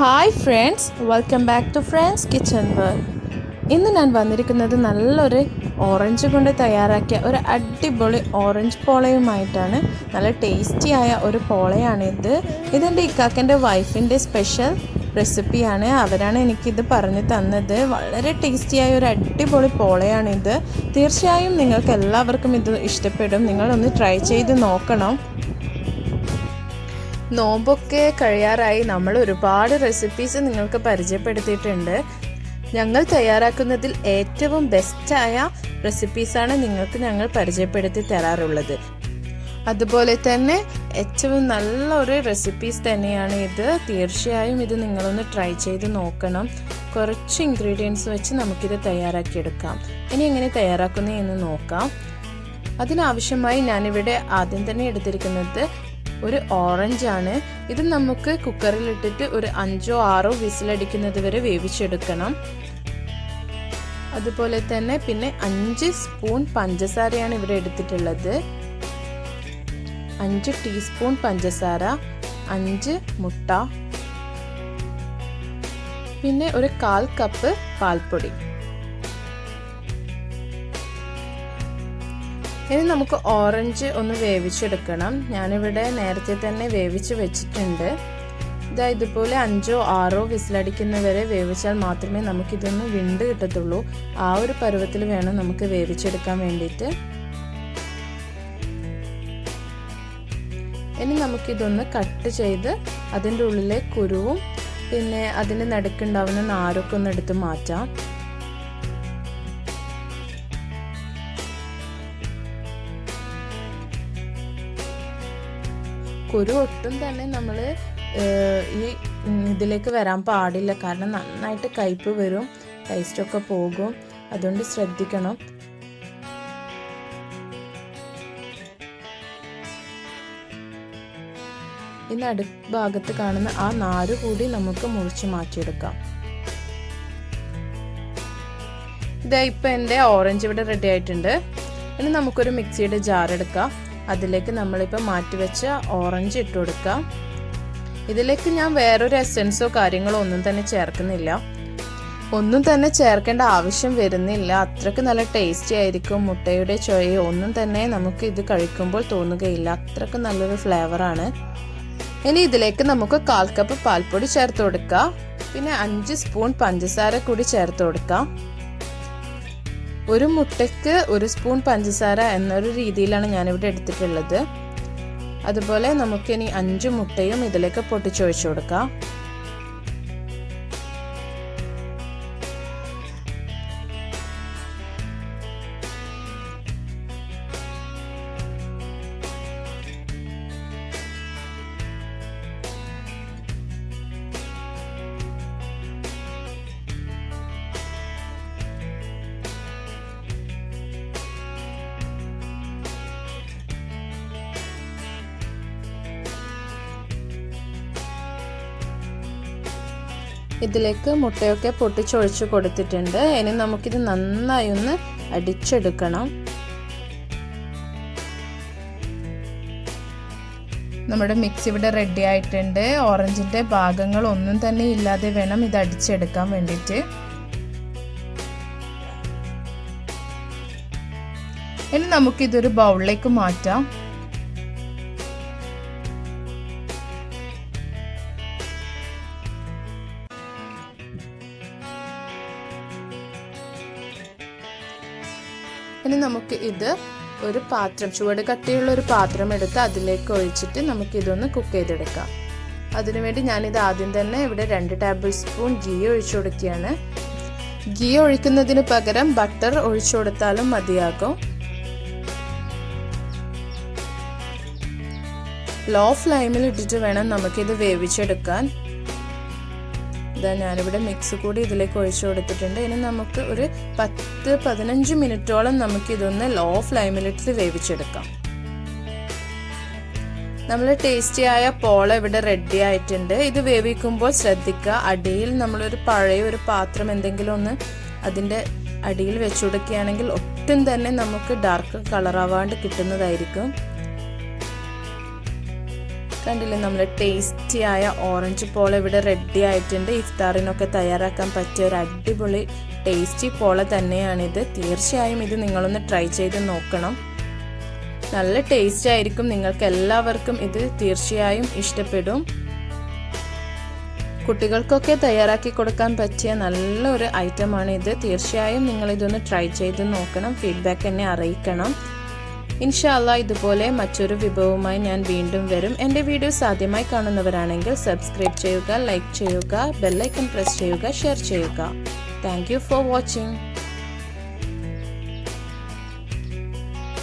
Hi friends, welcome back to friends kitchen world. ഇന്ന് ഞാൻ വന്നിരിക്കുന്നത് നല്ലൊരു ഓറഞ്ച് കൊണ്ട് തയ്യാറാക്കിയ ഒരു അടിപൊളി ഓറഞ്ച് പോളയുമായിട്ടാണ്. നല്ല ടേസ്റ്റിയായ ഒരു പോളയാണിത്. ഇതെൻ്റെ ഇക്കാക്കൻ്റെ വൈഫിൻ്റെ സ്പെഷ്യൽ റെസിപ്പിയാണ്. അവരാണ് എനിക്കിത് പറഞ്ഞു തന്നത്. വളരെ ടേസ്റ്റിയായ ഒരു അടിപൊളി പോളയാണിത്. തീർച്ചയായും നിങ്ങൾക്ക് എല്ലാവർക്കും ഇത് ഇഷ്ടപ്പെടും. നിങ്ങളൊന്ന് ട്രൈ ചെയ്ത് നോക്കണം. നോമ്പൊക്കെ കഴിയാറായി. നമ്മൾ ഒരുപാട് റെസിപ്പീസ് നിങ്ങൾക്ക് പരിചയപ്പെടുത്തിയിട്ടുണ്ട്. ഞങ്ങൾ തയ്യാറാക്കുന്നതിൽ ഏറ്റവും ബെസ്റ്റായ റെസിപ്പീസാണ് നിങ്ങൾക്ക് ഞങ്ങൾ പരിചയപ്പെടുത്തി തരാറുള്ളത്. അതുപോലെ തന്നെ ഏറ്റവും നല്ലൊരു റെസിപ്പീസ് തന്നെയാണ് ഇത്. തീർച്ചയായും ഇത് നിങ്ങളൊന്ന് ട്രൈ ചെയ്ത് നോക്കണം. കുറച്ച് ഇൻഗ്രീഡിയൻസ് വെച്ച് നമുക്കിത് തയ്യാറാക്കിയെടുക്കാം. ഇനി എങ്ങനെ തയ്യാറാക്കുന്നതെന്ന് നോക്കാം. അതിനാവശ്യമായി ഞാനിവിടെ ആദ്യം തന്നെ എടുത്തിരിക്കുന്നത് ഒരു ഓറഞ്ചാണ്. ഇത് നമുക്ക് കുക്കറിലിട്ടിട്ട് ഒരു 5-6 വിസിലടിക്കുന്നത് വരെ വേവിച്ചെടുക്കണം. അതുപോലെ തന്നെ പിന്നെ 5 സ്പൂൺ പഞ്ചസാരയാണ് ഇവിടെ എടുത്തിട്ടുള്ളത്. 5 ടീസ്പൂൺ പഞ്ചസാര, 5 മുട്ട, പിന്നെ ഒരു 1/4 കപ്പ് പാൽപ്പൊടി. ഇനി നമുക്ക് ഓറഞ്ച് ഒന്ന് വേവിച്ചെടുക്കണം. ഞാനിവിടെ നേരത്തെ തന്നെ വേവിച്ച് വെച്ചിട്ടുണ്ട്. ഇതുപോലെ 5-6 വിസിലടിക്കുന്നവരെ വേവിച്ചാൽ മാത്രമേ നമുക്കിതൊന്ന് വിണ്ട് കിട്ടത്തുള്ളൂ. ആ ഒരു പരുവത്തിൽ വേണം നമുക്ക് വേവിച്ചെടുക്കാൻ വേണ്ടിയിട്ട്. ഇനി നമുക്കിതൊന്ന് കട്ട് ചെയ്ത് അതിൻ്റെ ഉള്ളിലെ കുരുവും പിന്നെ അതിൻ്റെ നടുക്കുണ്ടാവുന്ന നാരൊക്കെ ഒന്ന് എടുത്ത് മാറ്റാം. കുരു ഒട്ടും തന്നെ നമ്മൾ ഈ ഇതിലേക്ക് വരാൻ പാടില്ല. കാരണം നന്നായിട്ട് കയ്പ്പ് വരും, ടേസ്റ്റൊക്കെ പോകും. അതുകൊണ്ട് ശ്രദ്ധിക്കണം. ഈ നടുഭാഗത്ത് കാണുന്ന ആ നാര് കൂടി നമുക്ക് മുറിച്ച് മാറ്റിയെടുക്കാം. ഇപ്പം എൻ്റെ ഓറഞ്ച് ഇവിടെ റെഡി ആയിട്ടുണ്ട്. ഇനി നമുക്കൊരു മിക്സിയുടെ ജാർ എടുക്കാം. അതിലേക്ക് നമ്മളിപ്പോൾ മാറ്റിവെച്ച ഓറഞ്ച് ഇട്ട് കൊടുക്കാം. ഇതിലേക്ക് ഞാൻ വേറൊരു എസൻസോ കാര്യങ്ങളോ ഒന്നും തന്നെ ചേർക്കുന്നില്ല. ഒന്നും തന്നെ ചേർക്കേണ്ട ആവശ്യം വരുന്നില്ല. അത്രയ്ക്ക് നല്ല ടേസ്റ്റി ആയിരിക്കും. മുട്ടയുടെ ചൊവയോ ഒന്നും തന്നെ നമുക്ക് ഇത് കഴിക്കുമ്പോൾ തോന്നുകയില്ല. അത്രയ്ക്ക് നല്ലൊരു ഫ്ലേവറാണ്. ഇനി ഇതിലേക്ക് നമുക്ക് 1/4 കപ്പ് പാൽപ്പൊടി ചേർത്ത് കൊടുക്കാം. പിന്നെ 5 സ്പൂൺ പഞ്ചസാര കൂടി ചേർത്ത് കൊടുക്കാം. ഒരു മുട്ടയ്ക്ക് 1 സ്പൂൺ പഞ്ചസാര എന്നൊരു രീതിയിലാണ് ഞാനിവിടെ എടുത്തിട്ടുള്ളത്. അതുപോലെ നമുക്കിനി 5 മുട്ടയും ഇതിലേക്ക് പൊട്ടിച്ചൊഴിച്ചു കൊടുക്കാം. ഇതിലേക്ക് മുട്ടയൊക്കെ പൊട്ടിച്ചൊഴിച്ച് കൊടുത്തിട്ടുണ്ട്. ഇനി നമുക്കിത് നന്നായി ഒന്ന് അടിച്ചെടുക്കണം. നമ്മുടെ മിക്സ് ഇവിടെ റെഡി ആയിട്ടുണ്ട്. ഓറഞ്ചിൻ്റെ ഭാഗങ്ങൾ ഒന്നും തന്നെ ഇല്ലാതെ വേണം ഇത് അടിച്ചെടുക്കാൻ വേണ്ടിയിട്ട്. ഇനി നമുക്കിതൊരു ബൗളിലേക്ക് മാറ്റാം. ഇനി നമുക്ക് ഇത് ഒരു പാത്രം, ചുവട് കട്ടിയുള്ള ഒരു പാത്രം എടുത്ത് അതിലേക്ക് ഒഴിച്ചിട്ട് നമുക്കിതൊന്ന് കുക്ക് ചെയ്തെടുക്കാം. അതിനുവേണ്ടി ഞാനിത് ആദ്യം തന്നെ ഇവിടെ 2 ടേബിൾ സ്പൂൺ ഗീ ഒഴിച്ചു കൊടുക്കുകയാണ്. ഗീ ഒഴിക്കുന്നതിന് പകരം ബട്ടർ ഒഴിച്ചു കൊടുത്താലും മതിയാകും. ലോ ഫ്ലെയിമിൽ ഇട്ടിട്ട് വേണം നമുക്കിത് വേവിച്ചെടുക്കാൻ. ഞാനിവിടെ മിക്സ് കൂടി ഇതിലേക്ക് ഒഴിച്ചു കൊടുത്തിട്ടുണ്ട്. ഇനി നമുക്ക് ഒരു 10-15 മിനിറ്റോളം നമുക്കിതൊന്ന് ലോ ഫ്ലെയിമിലിട്ട് വേവിച്ചെടുക്കാം. നമ്മൾ ടേസ്റ്റിയായ പോള ഇവിടെ റെഡി ആയിട്ടുണ്ട്. ഇത് വേവിക്കുമ്പോൾ ശ്രദ്ധിക്കുക, അടിയിൽ നമ്മളൊരു പഴയ ഒരു പാത്രം എന്തെങ്കിലും ഒന്ന് അതിൻ്റെ അടിയിൽ വെച്ചു കൊടുക്കുകയാണെങ്കിൽ ഒട്ടും തന്നെ നമുക്ക് ഡാർക്ക് കളറാവാണ്ട് കിട്ടുന്നതായിരിക്കും. കണ്ടില്ലേ, നമ്മൾ ടേസ്റ്റിയായ ഓറഞ്ച് പോള ഇവിടെ റെഡി ആയിട്ടുണ്ട്. ഇഫ്താറിനൊക്കെ തയ്യാറാക്കാൻ പറ്റിയ ഒരു അടിപൊളി ടേസ്റ്റി പോള തന്നെയാണിത്. തീർച്ചയായും ഇത് നിങ്ങളൊന്ന് ട്രൈ ചെയ്ത് നോക്കണം. നല്ല ടേസ്റ്റ് ആയിരിക്കും. നിങ്ങൾക്ക് എല്ലാവർക്കും ഇത് തീർച്ചയായും ഇഷ്ടപ്പെടും. കുട്ടികൾക്കൊക്കെ തയ്യാറാക്കി കൊടുക്കാൻ പറ്റിയ നല്ലൊരു ഐറ്റമാണ് ഇത്. തീർച്ചയായും നിങ്ങളിതൊന്ന് ട്രൈ ചെയ്ത് നോക്കണം. ഫീഡ്ബാക്ക് എന്നെ അറിയിക്കണം. ഇൻഷാ അല്ലാഹ് ഇതുപോലെ മറ്റൊരു വിഭവവുമായി ഞാൻ വീണ്ടും വരും. എൻ്റെ വീഡിയോസ് ആദ്യമായി കാണുന്നവരാണെങ്കിൽ സബ്സ്ക്രൈബ് ചെയ്യുക, ലൈക്ക് ചെയ്യുക, ബെൽ ഐക്കൺ പ്രസ് ചെയ്യുക, ഷെയർ ചെയ്യുക. Thank you for watching.